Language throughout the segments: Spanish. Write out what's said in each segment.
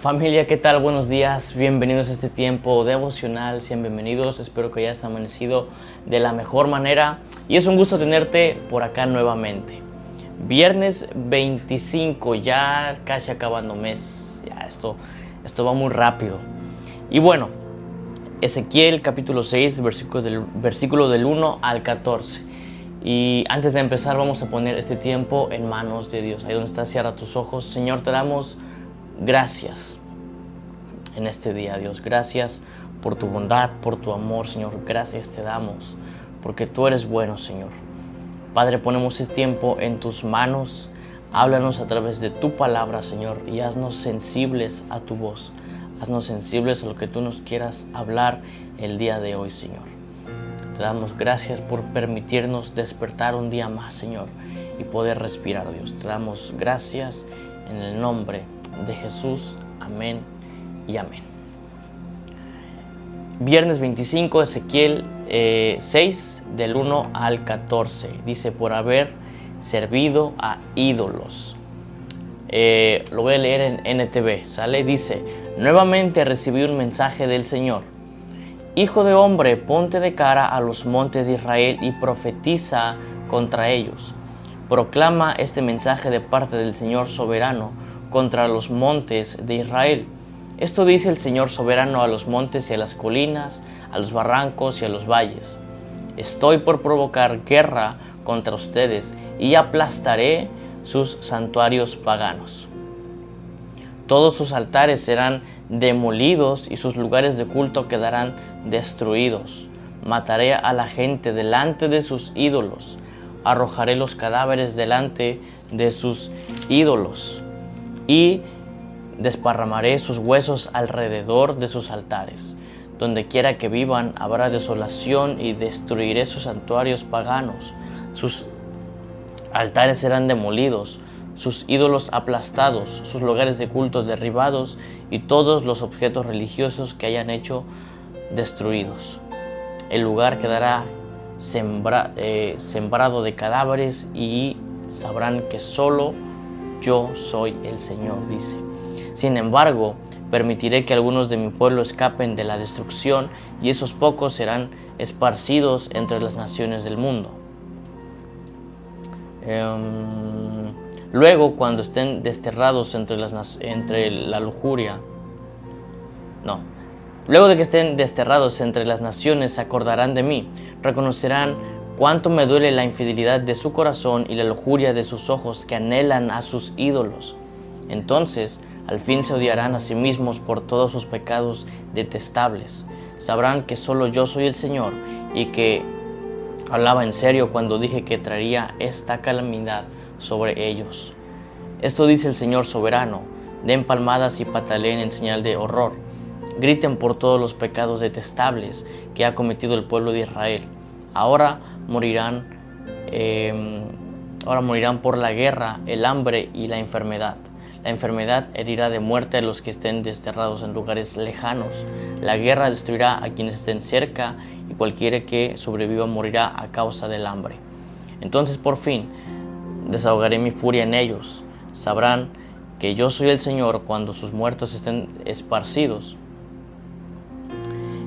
Familia, ¿qué tal? Buenos días, bienvenidos a este tiempo devocional, sean bienvenidos, espero que hayas amanecido de la mejor manera y es un gusto tenerte por acá nuevamente. Viernes 25, ya casi acabando mes, ya esto va muy rápido. Y bueno, Ezequiel capítulo 6, versículo del 1 al 14. Y antes de empezar vamos a poner este tiempo en manos de Dios. Ahí donde estás, cierra tus ojos. Señor, te damos gracias en este día, Dios. Gracias por tu bondad, por tu amor, Señor. Gracias te damos porque tú eres bueno, Señor. Padre, ponemos este tiempo en tus manos. Háblanos a través de tu palabra, Señor, y haznos sensibles a tu voz. Haznos sensibles a lo que tú nos quieras hablar el día de hoy, Señor. Te damos gracias por permitirnos despertar un día más, Señor, y poder respirar, Dios. Te damos gracias en el nombre de Jesús. Amén y amén. Viernes 25, Ezequiel 6, del 1 al 14. Dice, por haber servido a ídolos. Lo voy a leer en NTV, ¿sale? Dice, nuevamente recibí un mensaje del Señor. Hijo de hombre, ponte de cara a los montes de Israel y profetiza contra ellos. Proclama este mensaje de parte del Señor soberano contra los montes de Israel. Esto dice el Señor soberano a los montes y a las colinas, a los barrancos y a los valles. Estoy por provocar guerra contra ustedes y aplastaré sus santuarios paganos. Todos sus altares serán demolidos y sus lugares de culto quedarán destruidos. Mataré a la gente delante de sus ídolos. Arrojaré los cadáveres delante de sus ídolos. Y desparramaré sus huesos alrededor de sus altares. Donde quiera que vivan habrá desolación y destruiré sus santuarios paganos. Sus altares serán demolidos, sus ídolos aplastados, sus lugares de culto derribados y todos los objetos religiosos que hayan hecho destruidos. El lugar quedará sembrado de cadáveres y sabrán que solo yo soy el Señor, dice. Sin embargo, permitiré que algunos de mi pueblo escapen de la destrucción y esos pocos serán esparcidos entre las naciones del mundo. Luego, cuando estén desterrados Luego de que estén desterrados entre las naciones, se acordarán de mí, reconocerán cuánto me duele la infidelidad de su corazón y la lujuria de sus ojos que anhelan a sus ídolos. Entonces, al fin se odiarán a sí mismos por todos sus pecados detestables. Sabrán que solo yo soy el Señor y que hablaba en serio cuando dije que traería esta calamidad sobre ellos. Esto dice el Señor soberano. Den palmadas y pataleen en señal de horror. Griten por todos los pecados detestables que ha cometido el pueblo de Israel. Ahora morirán por la guerra, el hambre y la enfermedad. La enfermedad herirá de muerte a los que estén desterrados en lugares lejanos. La guerra destruirá a quienes estén cerca y cualquiera que sobreviva morirá a causa del hambre. Entonces por fin desahogaré mi furia en ellos. Sabrán que yo soy el Señor cuando sus muertos estén esparcidos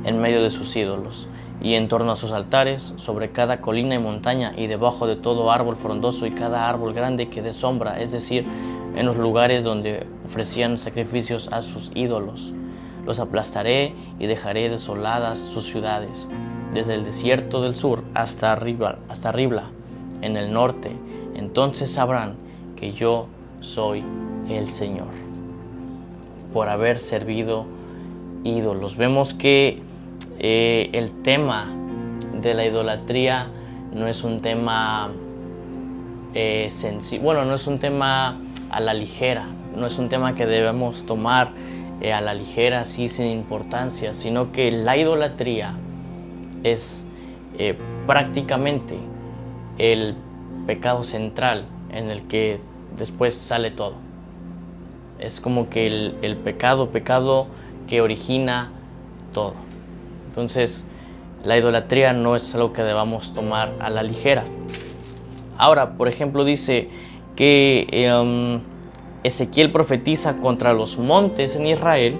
en medio de sus ídolos y en torno a sus altares, sobre cada colina y montaña y debajo de todo árbol frondoso y cada árbol grande que dé sombra, es decir, en los lugares donde ofrecían sacrificios a sus ídolos. Los aplastaré y dejaré desoladas sus ciudades, desde el desierto del sur hasta Ribla, en el norte. Entonces sabrán que yo soy el Señor, por haber servido ídolos. Vemos que el tema de la idolatría no es un tema sencillo, no es un tema a la ligera, no es un tema que debemos tomar a la ligera, así sin importancia, sino que la idolatría es prácticamente el pecado central en el que después sale todo. Es como que el pecado que origina todo. Entonces, la idolatría no es algo que debamos tomar a la ligera. Ahora, por ejemplo, dice que Ezequiel profetiza contra los montes en Israel,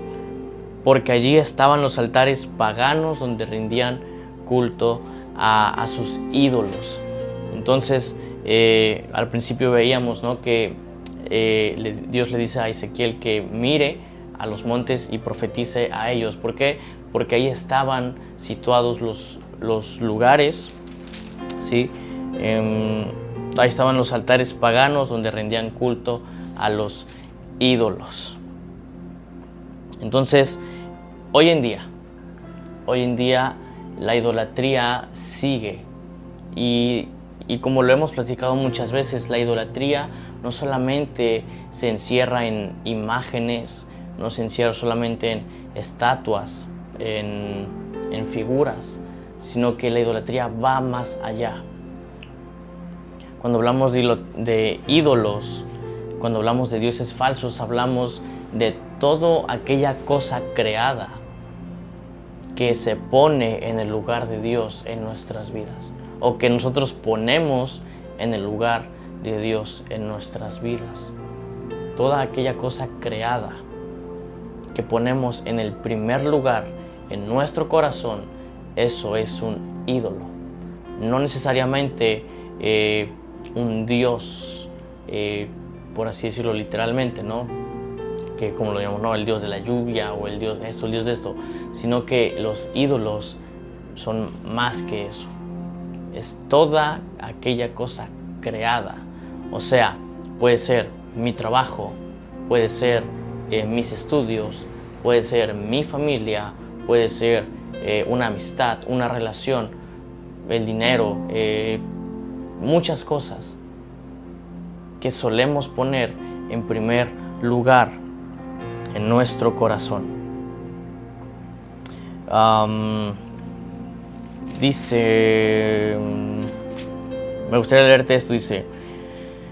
porque allí estaban los altares paganos donde rendían culto a sus ídolos. Entonces, al principio veíamos, ¿no?, que Dios le dice a Ezequiel que mire a los montes y profetice a ellos. ¿Por qué? Porque ahí estaban situados los lugares, ¿sí? Ahí estaban los altares paganos donde rendían culto a los ídolos. Entonces, hoy en día la idolatría sigue, y como lo hemos platicado muchas veces, la idolatría no solamente se encierra en imágenes, no se encierra solamente en estatuas, en figuras, sino que la idolatría va más allá. Cuando hablamos de ídolos, cuando hablamos de dioses falsos, hablamos de toda aquella cosa creada que se pone en el lugar de Dios en nuestras vidas, o que nosotros ponemos en el lugar de Dios en nuestras vidas. Toda aquella cosa creada que ponemos en el primer lugar en nuestro corazón, eso es un ídolo. No necesariamente un Dios, por así decirlo literalmente, ¿no?, que como lo llamamos, ¿no?, el Dios de la lluvia o el Dios esto, el Dios de esto, sino que los ídolos son más que eso. Es toda aquella cosa creada. O sea, puede ser mi trabajo, puede ser mis estudios, puede ser mi familia, puede ser una amistad, una relación, el dinero, muchas cosas que solemos poner en primer lugar en nuestro corazón. Dice, me gustaría leerte esto, dice: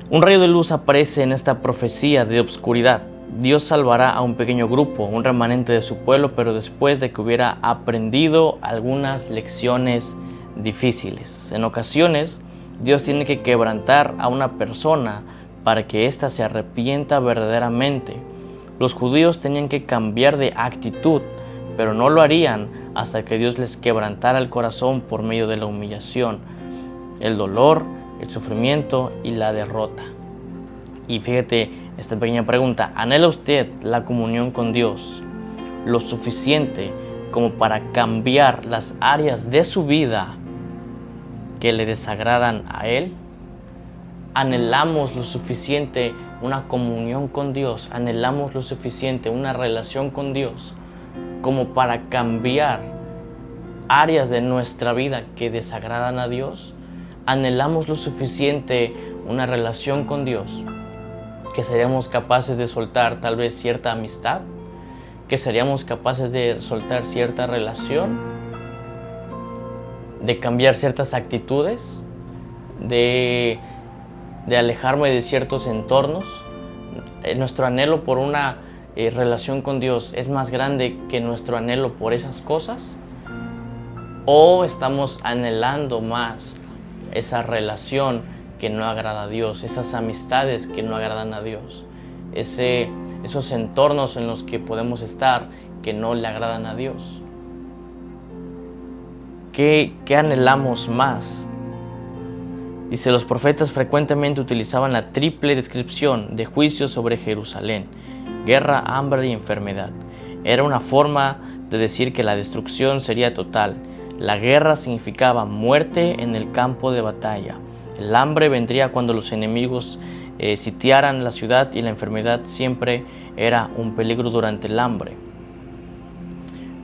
un rayo de luz aparece en esta profecía de obscuridad. Dios salvará a un pequeño grupo, un remanente de su pueblo, pero después de que hubiera aprendido algunas lecciones difíciles. En ocasiones, Dios tiene que quebrantar a una persona para que ésta se arrepienta verdaderamente. Los judíos tenían que cambiar de actitud, pero no lo harían hasta que Dios les quebrantara el corazón por medio de la humillación, el dolor, el sufrimiento y la derrota. Y fíjate esta pequeña pregunta: ¿anhela usted la comunión con Dios lo suficiente como para cambiar las áreas de su vida que le desagradan a Él? ¿Anhelamos lo suficiente una comunión con Dios? ¿Anhelamos lo suficiente una relación con Dios como para cambiar áreas de nuestra vida que desagradan a Dios? ¿Anhelamos lo suficiente una relación con Dios que seríamos capaces de soltar tal vez cierta amistad? ¿Que seríamos capaces de soltar cierta relación? ¿De cambiar ciertas actitudes? ¿De alejarme de ciertos entornos? Nuestro anhelo por una relación con Dios es más grande que nuestro anhelo por esas cosas, o estamos anhelando más esa relación que no agrada a Dios, esas amistades que no agradan a Dios, esos entornos en los que podemos estar que no le agradan a Dios. ¿Qué anhelamos más? Dice: los profetas frecuentemente utilizaban la triple descripción de juicio sobre Jerusalén: guerra, hambre y enfermedad. Era una forma de decir que la destrucción sería total. La guerra significaba muerte en el campo de batalla. El hambre vendría cuando los enemigos sitiaran la ciudad, y la enfermedad siempre era un peligro durante el hambre.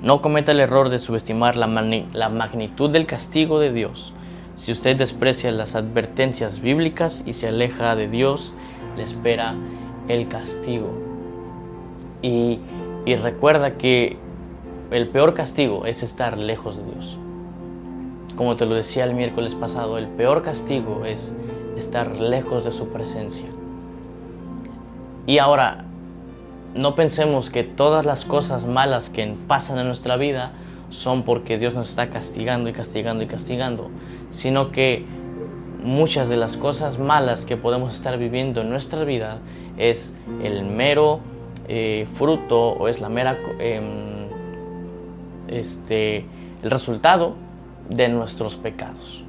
No cometa el error de subestimar la magnitud del castigo de Dios. Si usted desprecia las advertencias bíblicas y se aleja de Dios, le espera el castigo. Y recuerda que el peor castigo es estar lejos de Dios. Como te lo decía el miércoles pasado, el peor castigo es estar lejos de su presencia. Y ahora, no pensemos que todas las cosas malas que pasan en nuestra vida son porque Dios nos está castigando y castigando y castigando, sino que muchas de las cosas malas que podemos estar viviendo en nuestra vida es el mero fruto, o es la mera el resultado de nuestros pecados.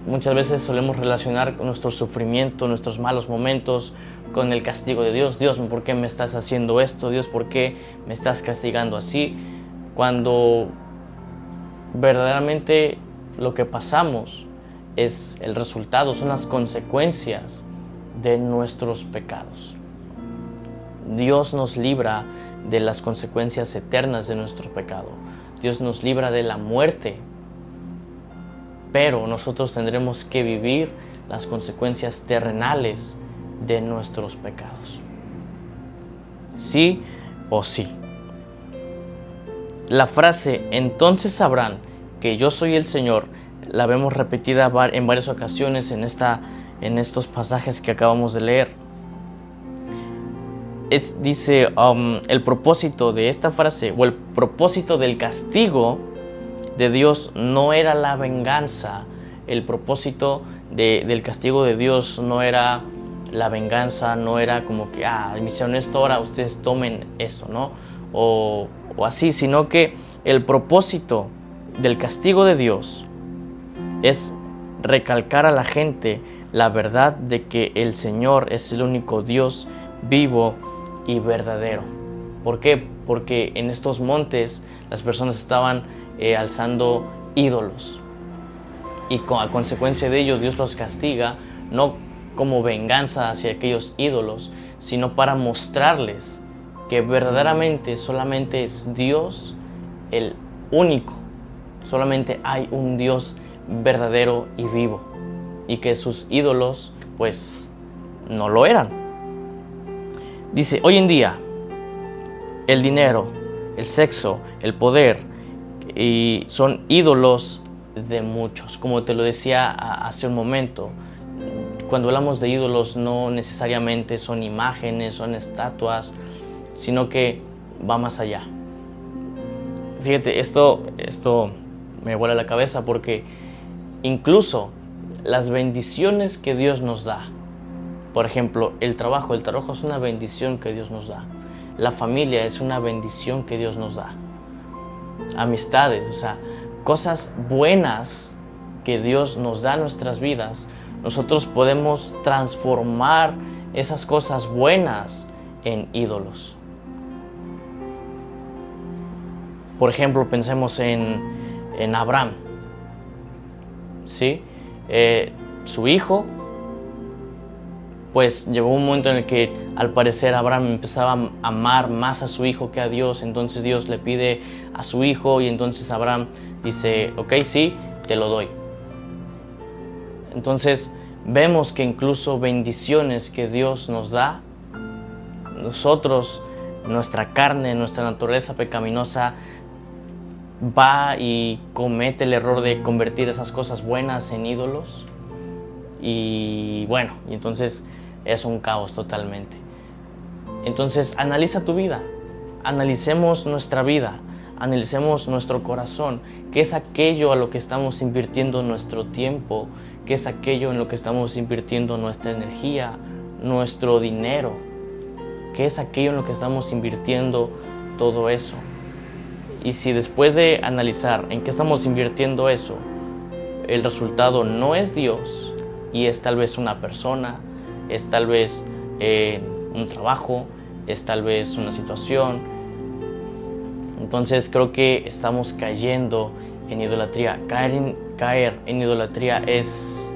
Muchas veces solemos relacionar nuestro sufrimiento, nuestros malos momentos con el castigo de Dios. Dios, ¿por qué me estás haciendo esto? Dios, ¿por qué me estás castigando así? Cuando verdaderamente lo que pasamos es el resultado, son las consecuencias de nuestros pecados. Dios nos libra de las consecuencias eternas de nuestro pecado. Dios nos libra de la muerte, pero nosotros tendremos que vivir las consecuencias terrenales de nuestros pecados. Sí o sí. La frase "entonces sabrán que yo soy el Señor" la vemos repetida en varias ocasiones en estos pasajes que acabamos de leer. Dice el propósito de esta frase, o el propósito del castigo de Dios, no era la venganza. El propósito del castigo de Dios no era la venganza, no era como que me hicieron esto, ahora ustedes tomen eso, ¿no? O así, sino que el propósito del castigo de Dios es recalcar a la gente la verdad de que el Señor es el único Dios vivo y verdadero. ¿Por qué? Porque en estos montes las personas estaban alzando ídolos, y a consecuencia de ello Dios los castiga, no como venganza hacia aquellos ídolos, sino para mostrarles que verdaderamente solamente es Dios el único, solamente hay un Dios verdadero y vivo, y que sus ídolos pues no lo eran. Dice, hoy en día el dinero, el sexo, el poder y son ídolos de muchos. Como te lo decía hace un momento, cuando hablamos de ídolos no necesariamente son imágenes, son estatuas, sino que va más allá. Fíjate, esto me vuela la cabeza, porque incluso las bendiciones que Dios nos da, por ejemplo, el trabajo es una bendición que Dios nos da. La familia es una bendición que Dios nos da. Amistades, o sea, cosas buenas que Dios nos da en nuestras vidas, nosotros podemos transformar esas cosas buenas en ídolos. Por ejemplo, pensemos en Abraham, ¿sí? Su hijo, pues llegó un momento en el que al parecer Abraham empezaba a amar más a su hijo que a Dios. Entonces Dios le pide a su hijo, y entonces Abraham dice, ok, sí, te lo doy. Entonces vemos que incluso bendiciones que Dios nos da, nosotros, nuestra carne, nuestra naturaleza pecaminosa, va y comete el error de convertir esas cosas buenas en ídolos. Y bueno, y entonces es un caos totalmente. Entonces analiza tu vida, analicemos nuestra vida, analicemos nuestro corazón. ¿Qué es aquello a lo que estamos invirtiendo nuestro tiempo? ¿Qué es aquello en lo que estamos invirtiendo nuestra energía, nuestro dinero? ¿Qué es aquello en lo que estamos invirtiendo todo eso? Y si después de analizar en qué estamos invirtiendo eso, el resultado no es Dios, y es tal vez una persona, es tal vez un trabajo, es tal vez una situación, entonces creo que estamos cayendo en idolatría. Caer en idolatría es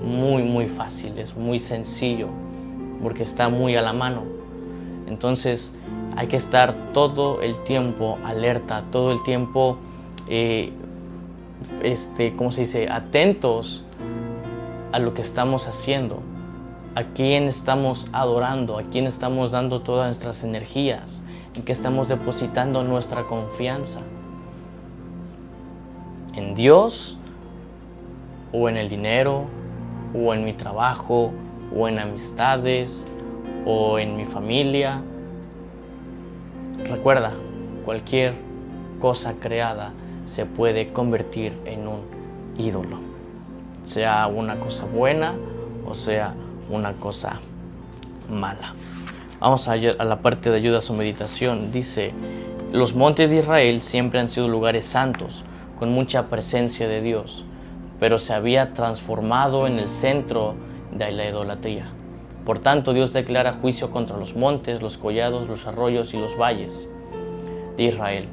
muy fácil, es muy sencillo, porque está muy a la mano. Entonces hay que estar todo el tiempo alerta, todo el tiempo ¿cómo se dice? Atentos a lo que estamos haciendo, a quién estamos adorando, a quién estamos dando todas nuestras energías, en qué estamos depositando nuestra confianza. ¿En Dios, o en el dinero, o en mi trabajo, o en amistades, o en mi familia? Recuerda, cualquier cosa creada se puede convertir en un ídolo, sea una cosa buena o sea una cosa mala. Vamos a la parte de ayuda a su meditación. Dice: los montes de Israel siempre han sido lugares santos, con mucha presencia de Dios, pero se había transformado en el centro de la idolatría. Por tanto, Dios declara juicio contra los montes, los collados, los arroyos y los valles de Israel.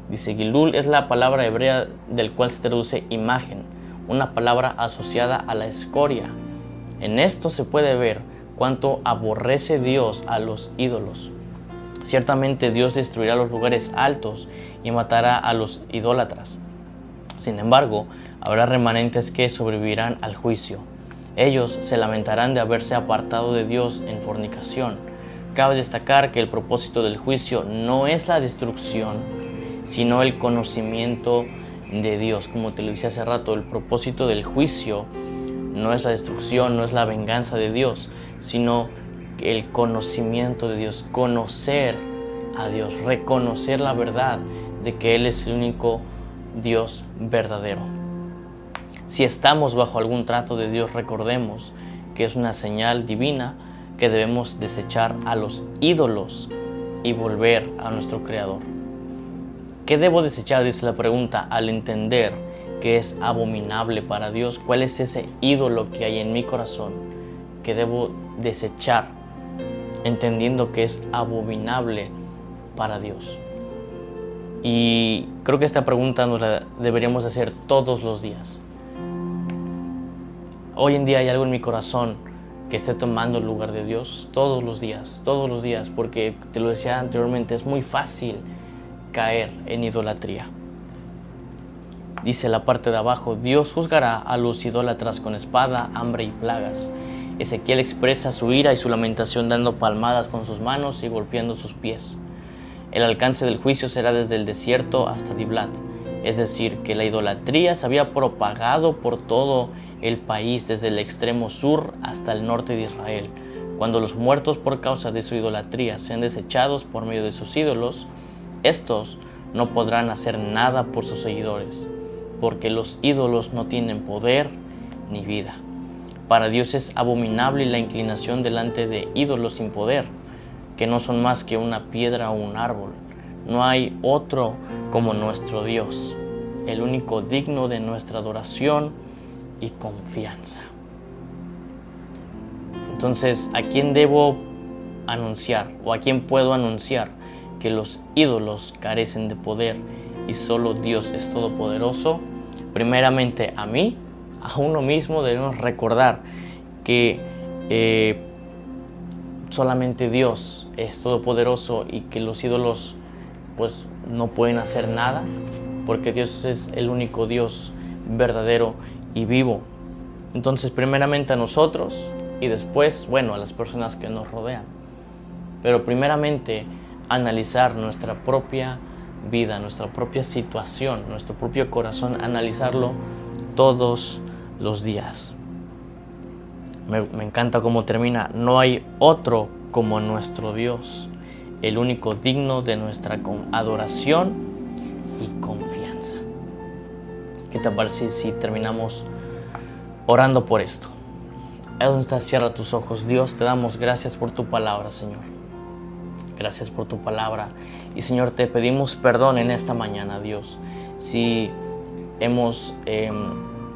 Dice: Gilul es la palabra hebrea del cual se traduce imagen, una palabra asociada a la escoria. En esto se puede ver cuánto aborrece Dios a los ídolos. Ciertamente Dios destruirá los lugares altos y matará a los idólatras. Sin embargo, habrá remanentes que sobrevivirán al juicio. Ellos se lamentarán de haberse apartado de Dios en fornicación. Cabe destacar que el propósito del juicio no es la destrucción, sino el conocimiento de Dios. Como te lo decía hace rato, el propósito del juicio no es la destrucción, no es la venganza de Dios, sino el conocimiento de Dios, conocer a Dios, reconocer la verdad de que Él es el único Dios verdadero. Si estamos bajo algún trato de Dios, recordemos que es una señal divina que debemos desechar a los ídolos y volver a nuestro Creador. ¿Qué debo desechar? Dice la pregunta, al entender que es abominable para Dios. ¿Cuál es ese ídolo que hay en mi corazón que debo desechar, entendiendo que es abominable para Dios? Y creo que esta pregunta nos la deberíamos hacer todos los días. Hoy en día hay algo en mi corazón que esté tomando el lugar de Dios todos los días, porque te lo decía anteriormente, es muy fácil caer en idolatría. Dice la parte de abajo: Dios juzgará a los idólatras con espada, hambre y plagas. Ezequiel expresa su ira y su lamentación dando palmadas con sus manos y golpeando sus pies. El alcance del juicio será desde el desierto hasta Diblat, es decir, que la idolatría se había propagado por todo el país, desde el extremo sur hasta el norte de Israel. Cuando los muertos por causa de su idolatría sean desechados por medio de sus ídolos, estos no podrán hacer nada por sus seguidores, porque los ídolos no tienen poder ni vida. Para Dios es abominable la inclinación delante de ídolos sin poder, que no son más que una piedra o un árbol. No hay otro como nuestro Dios, el único digno de nuestra adoración y confianza. Entonces, ¿a quién debo anunciar o a quién puedo anunciar que los ídolos carecen de poder y solo Dios es todopoderoso? Primeramente a mí, a uno mismo. Debemos recordar que solamente Dios es todopoderoso y que los ídolos pues no pueden hacer nada, porque Dios es el único Dios verdadero y vivo. Entonces, primeramente a nosotros y después, a las personas que nos rodean. Pero primeramente analizar nuestra propia vida, nuestra propia situación, nuestro propio corazón, analizarlo todos los días. Me encanta cómo termina: no hay otro como nuestro Dios, el único digno de nuestra adoración y confianza. ¿Qué te parece si terminamos orando por esto? Ahí donde estás, cierra tus ojos. Dios, te damos gracias por tu palabra, Señor. Gracias por tu palabra. Y Señor, te pedimos perdón en esta mañana, Dios, si hemos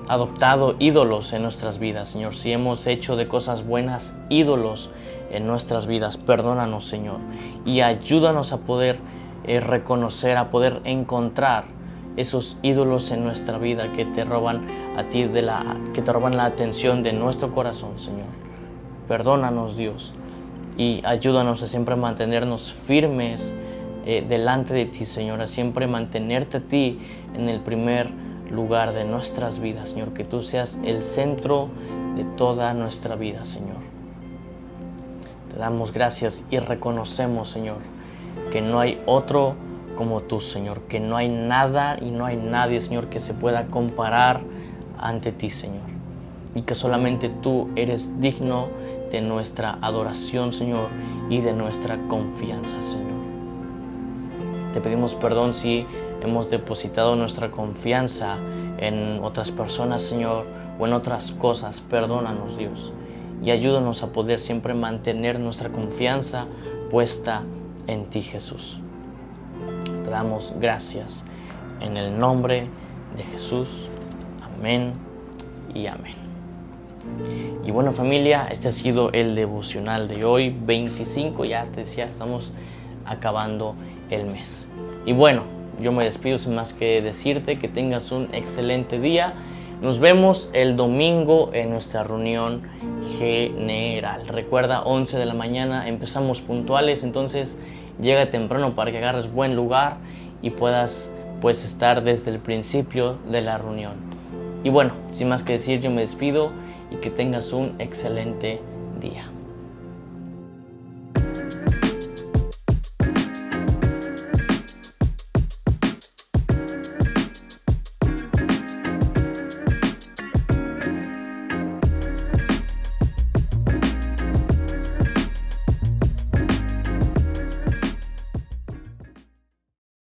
adoptado ídolos en nuestras vidas, Señor. Si hemos hecho de cosas buenas ídolos en nuestras vidas, perdónanos, Señor. Y ayúdanos a poder reconocer, a poder encontrar esos ídolos en nuestra vida que te roban a ti, que te roban la atención de nuestro corazón, Señor. Perdónanos, Dios. Y ayúdanos a siempre mantenernos firmes delante de ti, Señor. A siempre mantenerte a ti en el primer lugar de nuestras vidas, Señor. Que tú seas el centro de toda nuestra vida, Señor. Te damos gracias y reconocemos, Señor, que no hay otro como tú, Señor. Que no hay nada y no hay nadie, Señor, que se pueda comparar ante ti, Señor. Y que solamente tú eres digno de nuestra adoración, Señor, y de nuestra confianza, Señor. Te pedimos perdón si hemos depositado nuestra confianza en otras personas, Señor, o en otras cosas. Perdónanos, Dios, y ayúdanos a poder siempre mantener nuestra confianza puesta en ti, Jesús. Te damos gracias en el nombre de Jesús. Amén y amén. Y bueno, familia, este ha sido el devocional de hoy, 25, ya te decía, estamos acabando el mes. Y bueno, yo me despido sin más que decirte que tengas un excelente día. Nos vemos el domingo en nuestra reunión general. Recuerda, 11 de la mañana empezamos puntuales, entonces llega temprano para que agarres buen lugar y puedas estar desde el principio de la reunión. Y bueno, sin más que decir, yo me despido y que tengas un excelente día.